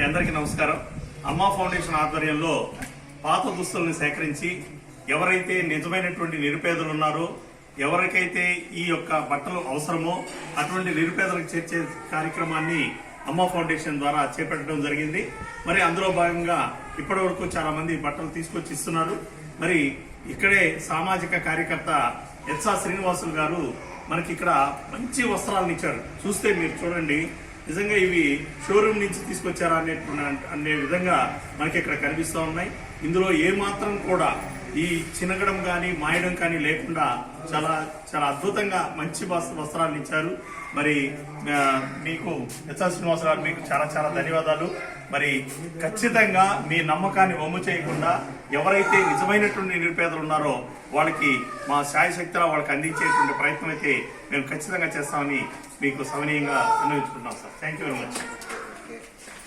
అందరికీ నమస్కారం. అమ్మా ఫౌండేషన్ ఆధ్వర్యంలో పాత దుస్తుల్ని సేకరించి ఎవరైతే నిజమైనటువంటి నిరుపేదలు ఉన్నారో, ఎవరికైతే ఈ యొక్క బట్టలు అవసరమో అటువంటి నిరుపేదలకు చేర్చే కార్యక్రమాన్ని అమ్మా ఫౌండేషన్ ద్వారా చేపట్టడం జరిగింది. మరి అందులో భాగంగా ఇప్పటి వరకు చాలా మంది బట్టలు తీసుకొచ్చి ఇస్తున్నారు. మరి ఇక్కడే సామాజిక కార్యకర్త ఎస్ఆ శ్రీనివాసులు గారు మనకి ఇక్కడ మంచి వస్త్రాలను ఇచ్చారు. చూస్తే మీరు చూడండి, నిజంగా ఇవి షోరూమ్ నుంచి తీసుకొచ్చారా అనే విధంగా మనకి ఇక్కడ కనిపిస్తూ ఉన్నాయి. ఇందులో ఏమాత్రం కూడా ఈ చినగడం కానీ మాయడం కానీ లేకుండా చాలా చాలా అద్భుతంగా మంచి వస్త్రాలను ఇచ్చారు. మరి మీకు ఎస్ఆర్ శ్రీనివాస గారు మీకు చాలా చాలా ధన్యవాదాలు. మరి ఖచ్చితంగా మీ నమ్మకాన్ని వమ్ము చేయకుండా ఎవరైతే నిజమైనటువంటి నిరుపేదలు ఉన్నారో వాళ్ళకి మా శాయశక్తిలా వాళ్ళకి అందించేటువంటి ప్రయత్నం అయితే మేము ఖచ్చితంగా చేస్తామని మీకు సవినీయంగా విన్నవించుకుంటున్నాం sir. Thank you very much.